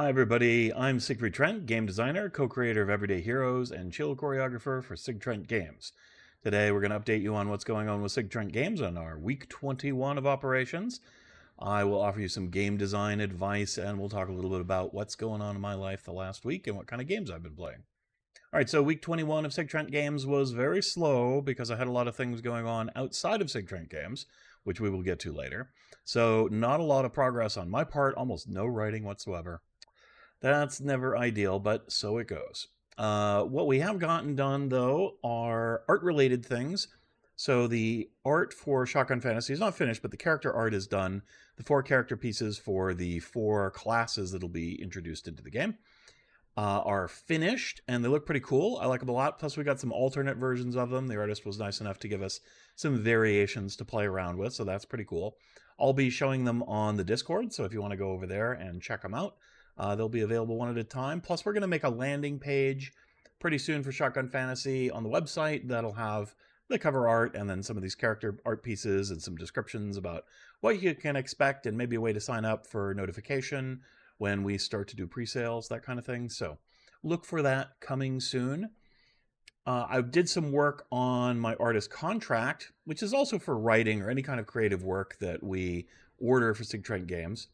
Hi everybody, I'm Sigfried Trent, game designer, co-creator of Everyday Heroes, and chill choreographer for SigTrent Games. Today we're going to update you on what's going on with SigTrent Games on our week 21 of operations. I will offer you some game design advice, and we'll talk a little bit about what's going on in my life the last week and what kind of games I've been playing. All right, so week 21 of SigTrent Games was very slow because I had a lot of things going on outside of SigTrent Games, which we will get to later. So not a lot of progress on my part, almost no writing whatsoever. That's never ideal, but so it goes. What we have gotten done, though, are art-related things. So the art for Shotgun Fantasy is not finished, but the character art is done. The 4 character pieces for the 4 classes that'll be introduced into the game are finished, and they look pretty cool. I like them a lot. Plus, we got some alternate versions of them. The artist was nice enough to give us some variations to play around with, so that's pretty cool. I'll be showing them on the Discord, so if you want to go over there and check them out, they'll be available one at a time. Plus, we're going to make a landing page pretty soon for Shotgun Fantasy on the website that'll have the cover art and then some of these character art pieces and some descriptions about what you can expect and maybe a way to sign up for notification when we start to do pre-sales, that kind of thing. So look for that coming soon. I did some work on my artist contract, which is also for writing or any kind of creative work that we order for SigTrent Games.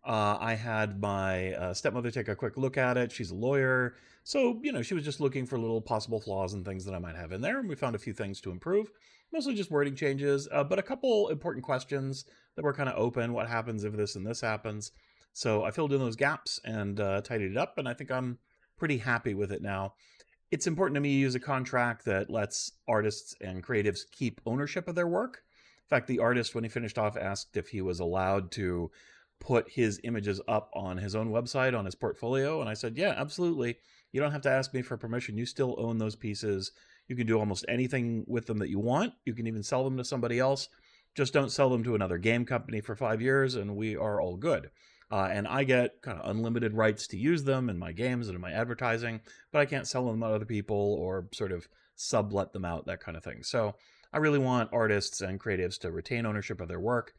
I had my stepmother take a quick look at it. She's a lawyer. So, she was just looking for little possible flaws and things that I might have in there. And we found a few things to improve, mostly just wording changes, but a couple important questions that were kind of open. What happens if this and this happens? So I filled in those gaps and tidied it up. And I think I'm pretty happy with it now. It's important to me to use a contract that lets artists and creatives keep ownership of their work. In fact, the artist, when he finished off, asked if he was allowed to put his images up on his own website, on his portfolio. And I said, yeah, absolutely. You don't have to ask me for permission. You still own those pieces. You can do almost anything with them that you want. You can even sell them to somebody else. Just don't sell them to another game company for 5 years, and we are all good. And I get kind of unlimited rights to use them in my games and in my advertising, but I can't sell them to other people or sort of sublet them out, that kind of thing. So I really want artists and creatives to retain ownership of their work.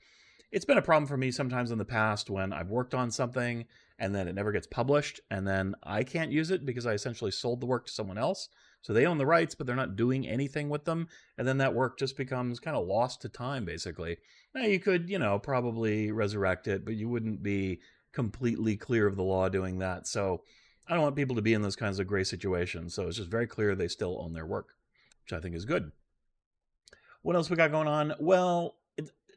It's been a problem for me sometimes in the past when I've worked on something and then it never gets published, and then I can't use it because I essentially sold the work to someone else. So they own the rights, but they're not doing anything with them. And then that work just becomes kind of lost to time, basically. Now, you could, probably resurrect it, but you wouldn't be completely clear of the law doing that. So I don't want people to be in those kinds of gray situations. So it's just very clear they still own their work, which I think is good. What else we got going on? Well,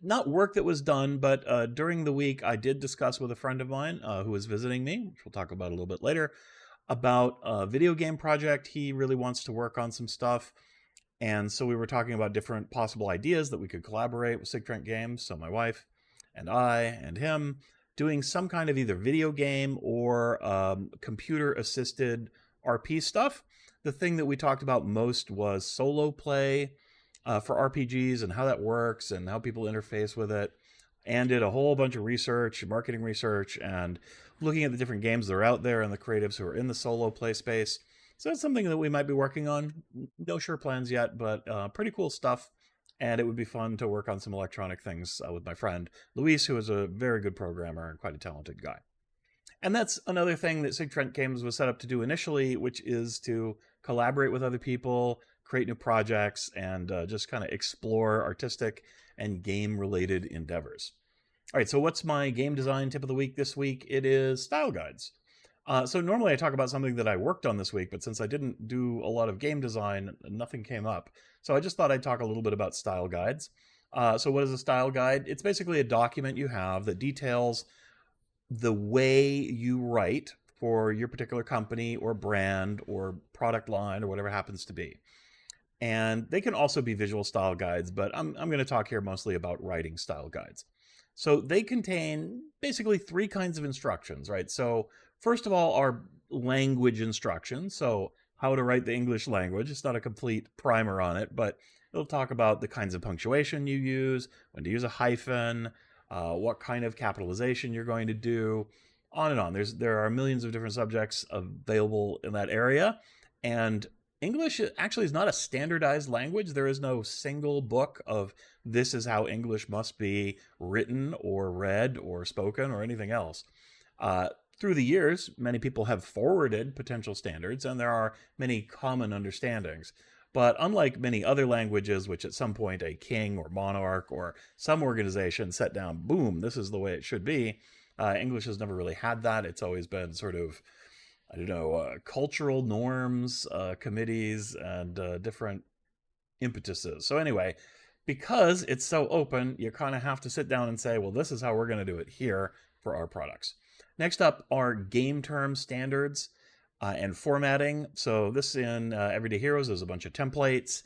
not work that was done, but during the week, I did discuss with a friend of mine who was visiting me, which we'll talk about a little bit later, about a video game project. He really wants to work on some stuff. And so we were talking about different possible ideas that we could collaborate with SigTrent Games. So my wife and I and him doing some kind of either video game or computer-assisted RP stuff. The thing that we talked about most was solo play for RPGs and how that works and how people interface with it, and did a whole bunch of research, marketing research, and looking at the different games that are out there and the creatives who are in the solo play space. So that's something that we might be working on. No sure plans yet, but pretty cool stuff. And it would be fun to work on some electronic things with my friend Luis, who is a very good programmer and quite a talented guy. And that's another thing that SigTrent Games was set up to do initially, which is to collaborate with other people, create new projects, and just kind of explore artistic and game-related endeavors. All right, so what's my game design tip of the week this week? It is style guides. So normally I talk about something that I worked on this week, but since I didn't do a lot of game design, nothing came up. So I just thought I'd talk a little bit about style guides. So what is a style guide? It's basically a document you have that details the way you write for your particular company or brand or product line or whatever happens to be. And they can also be visual style guides, but I'm going to talk here mostly about writing style guides. So they contain basically 3 kinds of instructions, right? So first of all are language instructions. So how to write the English language. It's not a complete primer on it, but it'll talk about the kinds of punctuation you use, when to use a hyphen, what kind of capitalization you're going to do, on and on. There are millions of different subjects available in that area. And English actually is not a standardized language. There is no single book of this is how English must be written or read or spoken or anything else. Through the years, many people have forwarded potential standards, and there are many common understandings. But unlike many other languages, which at some point a king or monarch or some organization set down, boom, this is the way it should be, English has never really had that. It's always been sort of, I don't know, cultural norms, committees, and different impetuses. So anyway, because it's so open, you kind of have to sit down and say, well, this is how we're going to do it here for our products. Next up are game term standards and formatting. So this in Everyday Heroes is a bunch of templates.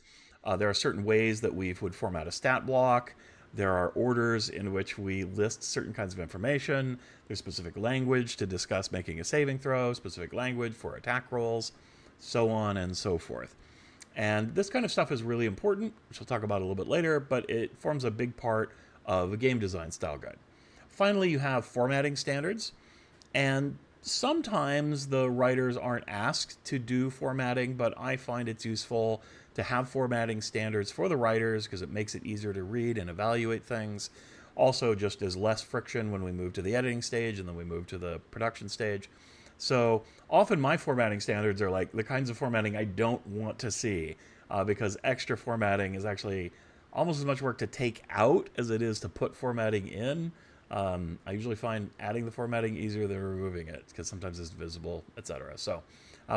There are certain ways that we would format a stat block. There are orders in which we list certain kinds of information. There's specific language to discuss making a saving throw, specific language for attack rolls, so on and so forth. And this kind of stuff is really important, which we'll talk about a little bit later, but it forms a big part of a game design style guide. Finally, you have formatting standards, and sometimes the writers aren't asked to do formatting, but I find it's useful to have formatting standards for the writers because it makes it easier to read and evaluate things. Also, just as less friction when we move to the editing stage and then we move to the production stage. So often my formatting standards are like the kinds of formatting I don't want to see because extra formatting is actually almost as much work to take out as it is to put formatting in. I usually find adding the formatting easier than removing it because sometimes it's visible, etc. So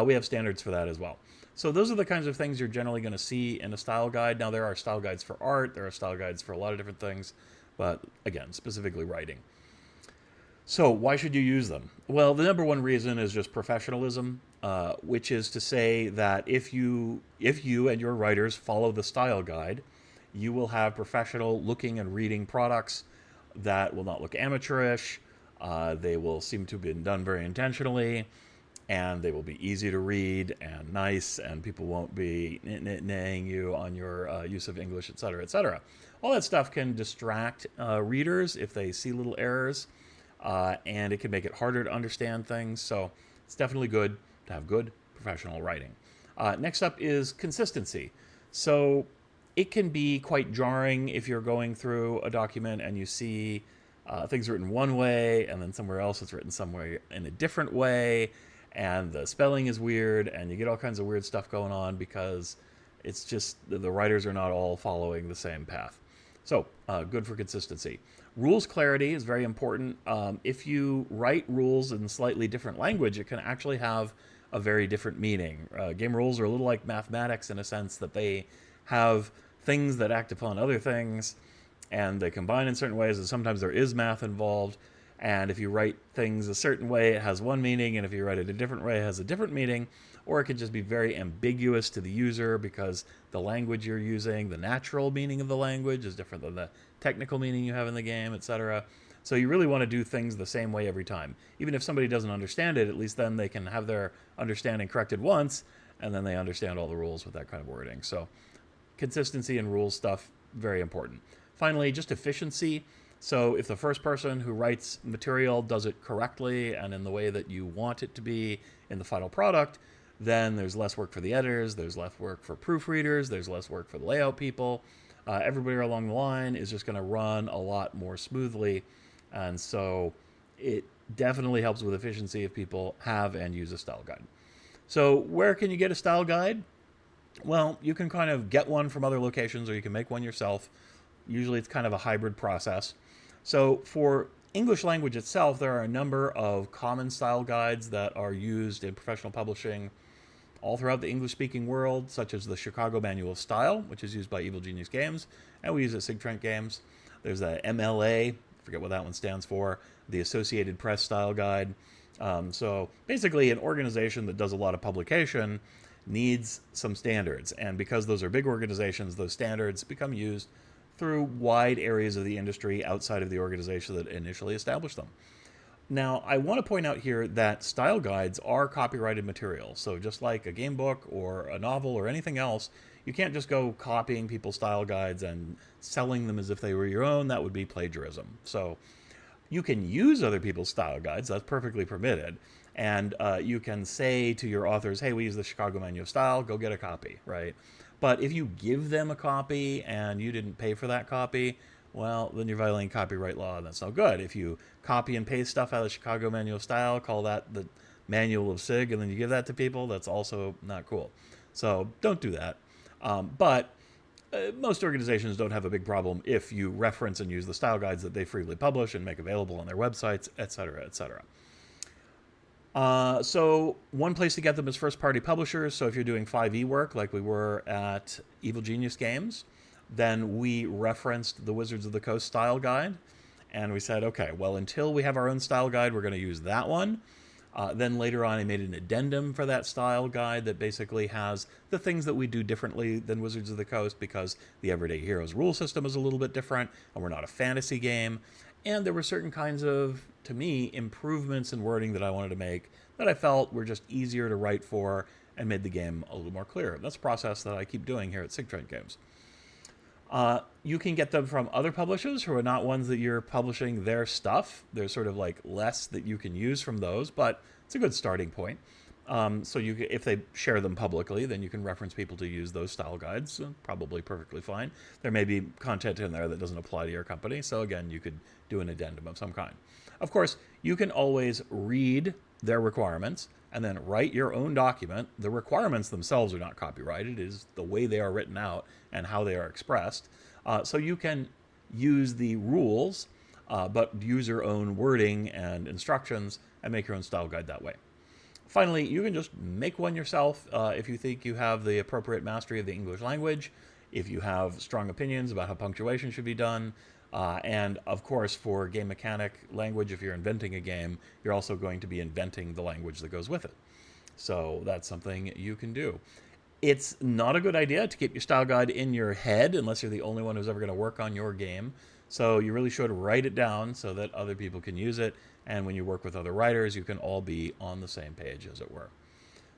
we have standards for that as well. So those are the kinds of things you're generally going to see in a style guide. Now there are style guides for art, there are style guides for a lot of different things, but again, specifically writing. So why should you use them? Well, the number one reason is just professionalism, which is to say that if you and your writers follow the style guide, you will have professional looking and reading products that will not look amateurish. They will seem to have been done very intentionally, and they will be easy to read and nice, and people won't be naying you on your use of English, etc., etc. All that stuff can distract readers if they see little errors. And it can make it harder to understand things. So it's definitely good to have good professional writing. Next up is consistency. So it can be quite jarring if you're going through a document and you see things written one way and then somewhere else it's written somewhere in a different way, and the spelling is weird and you get all kinds of weird stuff going on because it's just the writers are not all following the same path. So good for consistency. Rules clarity is very important. If you write rules in slightly different language, it can actually have a very different meaning. Game rules are a little like mathematics in a sense that they have things that act upon other things, and they combine in certain ways, and sometimes there is math involved. And if you write things a certain way, it has one meaning, and if you write it a different way, it has a different meaning. Or it could just be very ambiguous to the user because the language you're using, the natural meaning of the language is different than the technical meaning you have in the game, etc. So you really want to do things the same way every time. Even if somebody doesn't understand it, at least then they can have their understanding corrected once, and then they understand all the rules with that kind of wording. So consistency and rules stuff, very important. Finally, just efficiency. So if the first person who writes material does it correctly and in the way that you want it to be in the final product, then there's less work for the editors, there's less work for proofreaders, there's less work for the layout people. Everybody along the line is just going to run a lot more smoothly. And so it definitely helps with efficiency if people have and use a style guide. So where can you get a style guide? Well, you can kind of get one from other locations or you can make one yourself. Usually it's kind of a hybrid process. So for English language itself, there are a number of common style guides that are used in professional publishing all throughout the English-speaking world, such as the Chicago Manual of Style, which is used by Evil Genius Games, and we use it at SigTrent Games. There's the MLA, I forget what that one stands for, the Associated Press Style Guide. So basically an organization that does a lot of publication needs some standards, and because those are big organizations, those standards become used through wide areas of the industry outside of the organization that initially established them. Now, I want to point out here that style guides are copyrighted material. So just like a game book or a novel or anything else, you can't just go copying people's style guides and selling them as if they were your own. That would be plagiarism. So you can use other people's style guides. That's perfectly permitted. And you can say to your authors, hey, we use the Chicago Manual of Style, go get a copy, right? But if you give them a copy and you didn't pay for that copy, well, then you're violating copyright law, and that's no good. If you copy and paste stuff out of the Chicago Manual of Style, call that the Manual of Sig, and then you give that to people, that's also not cool. So don't do that. But most organizations don't have a big problem if you reference and use the style guides that they freely publish and make available on their websites, etc., etc. So one place to get them is first-party publishers. So if you're doing 5e work like we were at Evil Genius Games, then we referenced the Wizards of the Coast style guide. And we said, okay, well, until we have our own style guide, we're going to use that one. Then later on, I made an addendum for that style guide that basically has the things that we do differently than Wizards of the Coast, because the Everyday Heroes rule system is a little bit different, and we're not a fantasy game. And there were certain kinds of, to me, improvements in wording that I wanted to make that I felt were just easier to write for and made the game a little more clear. That's a process that I keep doing here at SigTrent Games. You can get them from other publishers who are not ones that you're publishing their stuff. There's sort of like less that you can use from those, but it's a good starting point. So if they share them publicly, then you can reference people to use those style guides. Probably perfectly fine. There may be content in there that doesn't apply to your company. So again, you could do an addendum of some kind. Of course, you can always read their requirements and then write your own document. The requirements themselves are not copyrighted. It is the way they are written out and how they are expressed. So you can use the rules, but use your own wording and instructions and make your own style guide that way. Finally, you can just make one yourself if you think you have the appropriate mastery of the English language, if you have strong opinions about how punctuation should be done, and of course for game mechanic language, if you're inventing a game, you're also going to be inventing the language that goes with it. So that's something you can do. It's not a good idea to keep your style guide in your head unless you're the only one who's ever going to work on your game. So you really should write it down so that other people can use it. And when you work with other writers, you can all be on the same page, as it were.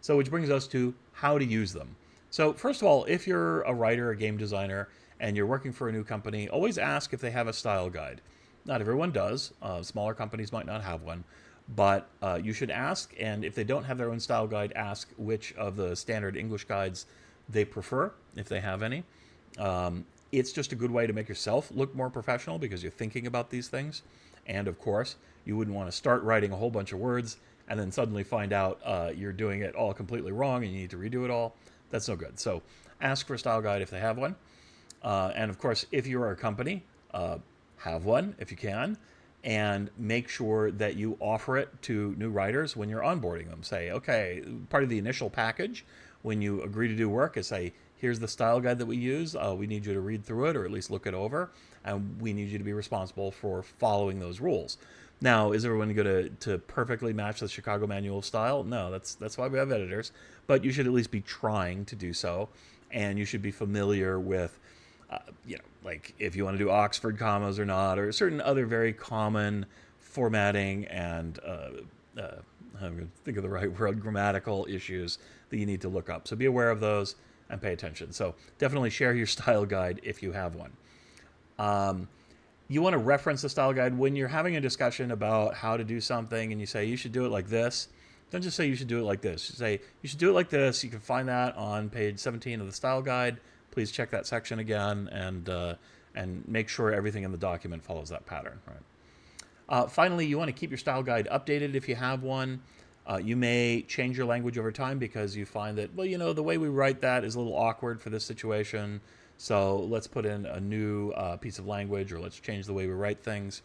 So which brings us to how to use them. So first of all, if you're a writer, a game designer, and you're working for a new company, always ask if they have a style guide. Not everyone does. Smaller companies might not have one. But you should ask, and if they don't have their own style guide, ask which of the standard English guides they prefer, if they have any. It's just a good way to make yourself look more professional because you're thinking about these things. And of course, you wouldn't want to start writing a whole bunch of words and then suddenly find out you're doing it all completely wrong and you need to redo it all. That's no good. So ask for a style guide if they have one. And of course, if you're a company, have one if you can. And make sure that you offer it to new writers when you're onboarding them. Say, okay, part of the initial package, when you agree to do work, is say, here's the style guide that we use. We need you to read through it or at least look it over. And we need you to be responsible for following those rules. Now, is everyone going to perfectly match the Chicago Manual of Style? No, that's why we have editors. But you should at least be trying to do so. And you should be familiar with like if you want to do Oxford commas or not, or certain other very common formatting and I'm going to think of the right word, grammatical issues that you need to look up. So be aware of those and pay attention. So definitely share your style guide if you have one. You want to reference the style guide when you're having a discussion about how to do something and you say you should do it like this. Don't just say you should do it like this. You say you should do it like this. You can find that on page 17 of the style guide. Please check that section again and make sure everything in the document follows that pattern. Right. Finally, you want to keep your style guide updated if you have one. You may change your language over time because you find that, well, the way we write that is a little awkward for this situation. So let's put in a new piece of language, or let's change the way we write things.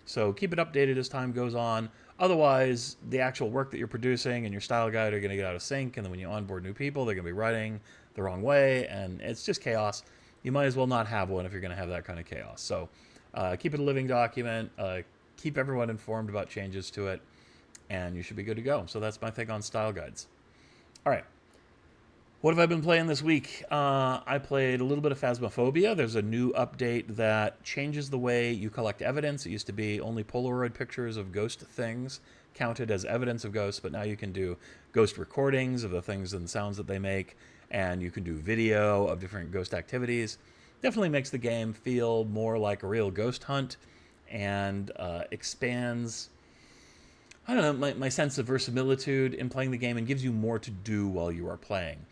So keep it updated as time goes on. Otherwise, the actual work that you're producing and your style guide are going to get out of sync. And then when you onboard new people, they're going to be writing the wrong way. And it's just chaos. You might as well not have one if you're going to have that kind of chaos. So keep it a living document. Keep everyone informed about changes to it. And you should be good to go. So that's my thing on style guides. All right. What have I been playing this week? I played a little bit of Phasmophobia. There's a new update that changes the way you collect evidence. It used to be only Polaroid pictures of ghost things counted as evidence of ghosts, but now you can do ghost recordings of the things and sounds that they make, and you can do video of different ghost activities. Definitely makes the game feel more like a real ghost hunt and expands, I don't know, my sense of verisimilitude in playing the game and gives you more to do while you are playing.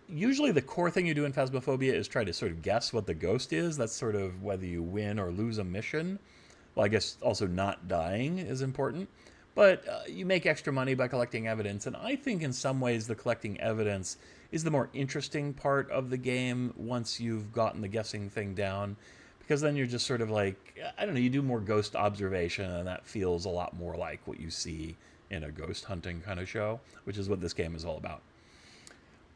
Usually the core thing you do in Phasmophobia is try to sort of guess what the ghost is. That's sort of whether you win or lose a mission. Well, I guess also not dying is important. But you make extra money by collecting evidence, and I think in some ways the collecting evidence is the more interesting part of the game once you've gotten the guessing thing down. Because then you're just sort of like, I don't know, you do more ghost observation, and that feels a lot more like what you see in a ghost hunting kind of show, which is what this game is all about.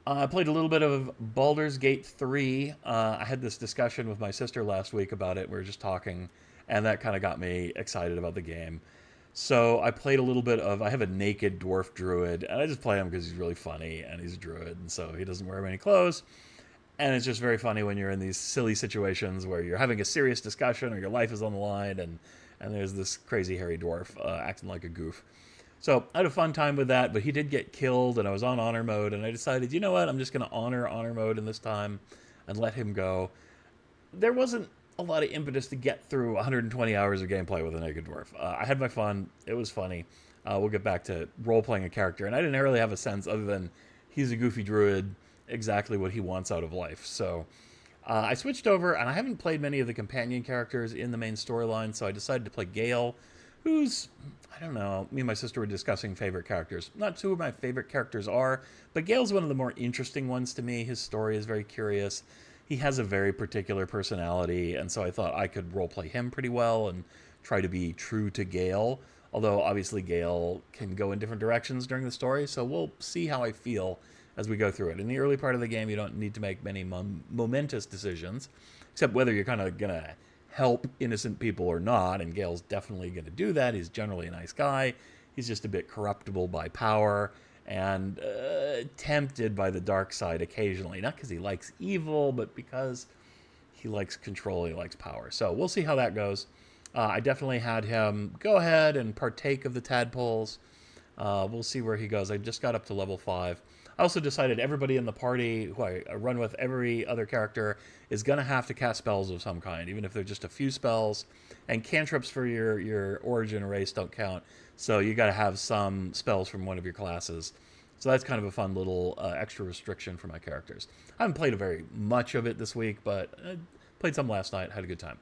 I played a little bit of Baldur's Gate 3. I had this discussion with my sister last week about it. We were just talking, and that kind of got me excited about the game. So I played a little bit of. I have a naked dwarf druid, and I just play him because he's really funny, and he's a druid, and so he doesn't wear many clothes. And it's just very funny when you're in these silly situations where you're having a serious discussion or your life is on the line, and there's this crazy hairy dwarf acting like a goof. So I had a fun time with that, but he did get killed, and I was on honor mode, and I decided, you know what, I'm just going to honor mode in this time and let him go. There wasn't a lot of impetus to get through 120 hours of gameplay with a naked dwarf. I had my fun. It was funny. We'll get back to role-playing a character, and I didn't really have a sense other than he's a goofy druid, exactly what he wants out of life. So I switched over, and I haven't played many of the companion characters in the main storyline, so I decided to play Gale, who's, I don't know, me and my sister were discussing favorite characters. Not who my favorite characters are, but Gale's one of the more interesting ones to me. His story is very curious. He has a very particular personality, and so I thought I could roleplay him pretty well and try to be true to Gale, although obviously Gale can go in different directions during the story, so we'll see how I feel as we go through it. In the early part of the game, you don't need to make many momentous decisions, except whether you're kind of going to help innocent people or not, and Gale's definitely going to do that. He's generally a nice guy. He's just a bit corruptible by power and tempted by the dark side occasionally, not because he likes evil, but because he likes control, he likes power. So we'll see how that goes. I definitely had him go ahead and partake of the tadpoles. We'll see where he goes. I just got up to level 5. I also decided everybody in the party who I run with, every other character, is going to have to cast spells of some kind, even if they're just a few spells. And cantrips for your origin race don't count, so you got to have some spells from one of your classes. So that's kind of a fun little extra restriction for my characters. I haven't played very much of it this week, but I played some last night, had a good time.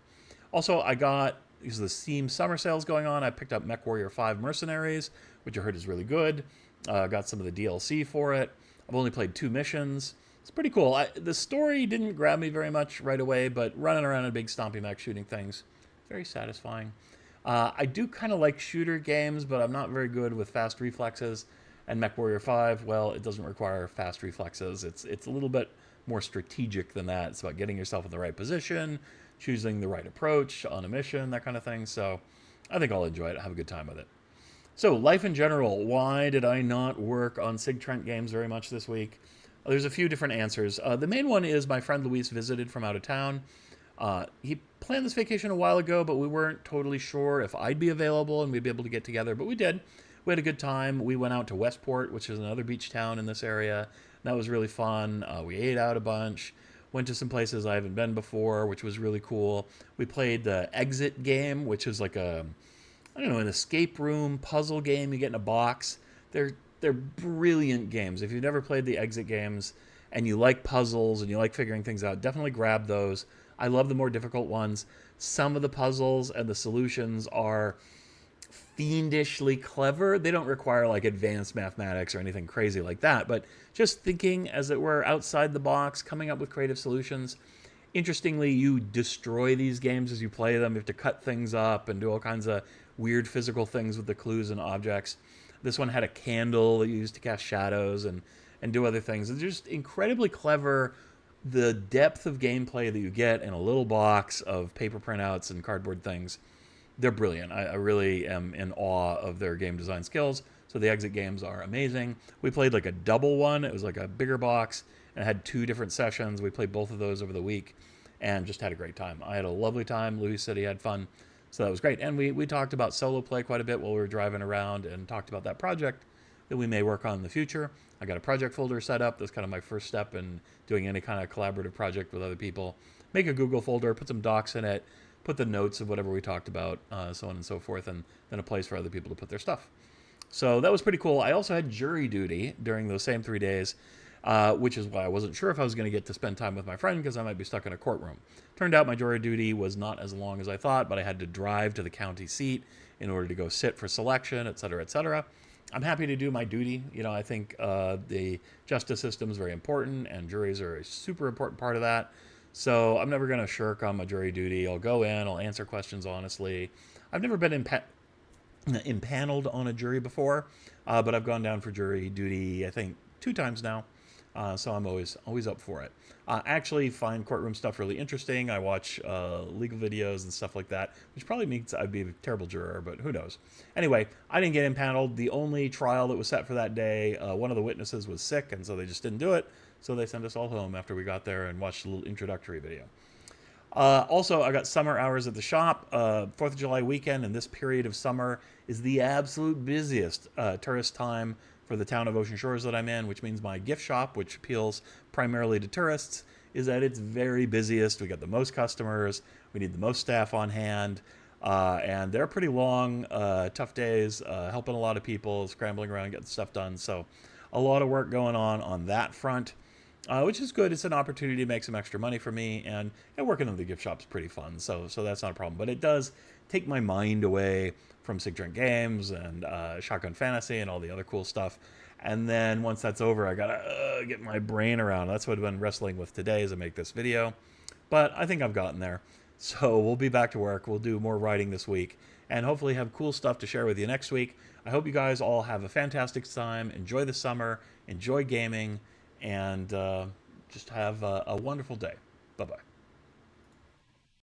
Also, I got, because of the Steam summer sales going on, I picked up Mech Warrior 5 Mercenaries, which I heard is really good. Got some of the DLC for it. I've only played 2 missions. It's pretty cool. The story didn't grab me very much right away, but running around in a big stompy mech shooting things, very satisfying. I do kind of like shooter games, but I'm not very good with fast reflexes. And Mech Warrior 5, well, it doesn't require fast reflexes. It's a little bit more strategic than that. It's about getting yourself in the right position, choosing the right approach on a mission, that kind of thing. So I think I'll enjoy it, have a good time with it. So, life in general, why did I not work on SigTrent Games very much this week? There's a few different answers. The main one is my friend Luis visited from out of town. He planned this vacation a while ago, but we weren't totally sure if I'd be available and we'd be able to get together, but we did. We had a good time. We went out to Westport, which is another beach town in this area. That was really fun. We ate out a bunch, went to some places I haven't been before, which was really cool. We played the Exit game, which is like an escape room puzzle game you get in a box. They're brilliant games. If you've never played the Exit games and you like puzzles and you like figuring things out, definitely grab those. I love the more difficult ones. Some of the puzzles and the solutions are fiendishly clever. They don't require like advanced mathematics or anything crazy like that, but just thinking, as it were, outside the box, coming up with creative solutions. Interestingly, you destroy these games as you play them. You have to cut things up and do all kinds of weird physical things with the clues and objects. This one had a candle that you used to cast shadows and do other things. It's just incredibly clever, the depth of gameplay that you get in a little box of paper printouts and cardboard things. They're brilliant. I really am in awe of their game design skills. So the Exit games are amazing. We played like a double one. It was like a bigger box and it had 2 different sessions. We played both of those over the week and just had a great time. I had a lovely time. Louis said he had fun. So that was great. And we talked about solo play quite a bit while we were driving around and talked about that project that we may work on in the future. I got a project folder set up. That's kind of my first step in doing any kind of collaborative project with other people. Make a Google folder, put some docs in it, put the notes of whatever we talked about, so on and so forth, and then a place for other people to put their stuff. So that was pretty cool. I also had jury duty during those same 3 days. which is why I wasn't sure if I was going to get to spend time with my friend because I might be stuck in a courtroom. Turned out my jury duty was not as long as I thought, but I had to drive to the county seat in order to go sit for selection, et cetera, et cetera. I'm happy to do my duty. I think the justice system is very important, and juries are a super important part of that. So I'm never going to shirk on my jury duty. I'll go in, I'll answer questions honestly. I've never been impaneled on a jury before, but I've gone down for jury duty, I think, 2 times now. So I'm always up for it. I actually find courtroom stuff really interesting. I watch legal videos and stuff like that, which probably means I'd be a terrible juror, but who knows. Anyway, I didn't get impaneled. The only trial that was set for that day, one of the witnesses was sick, and so they just didn't do it. So they sent us all home after we got there and watched a little introductory video. Also, I got summer hours at the shop. 4th of July weekend and this period of summer is the absolute busiest tourist time for the town of Ocean Shores that I'm in, which means my gift shop, which appeals primarily to tourists, is at its very busiest. We got the most customers. We need the most staff on hand. And they're pretty long, tough days, helping a lot of people, scrambling around, getting stuff done. So a lot of work going on that front. Which is good. It's an opportunity to make some extra money for me, and working in the gift shop's pretty fun, so that's not a problem. But it does take my mind away from SigTrent Games and Shotgun Fantasy and all the other cool stuff. And then once that's over, I gotta get my brain around. That's what I've been wrestling with today as I make this video. But I think I've gotten there. So we'll be back to work. We'll do more writing this week, and hopefully have cool stuff to share with you next week. I hope you guys all have a fantastic time. Enjoy the summer. Enjoy gaming. And just have a wonderful day. Bye-bye.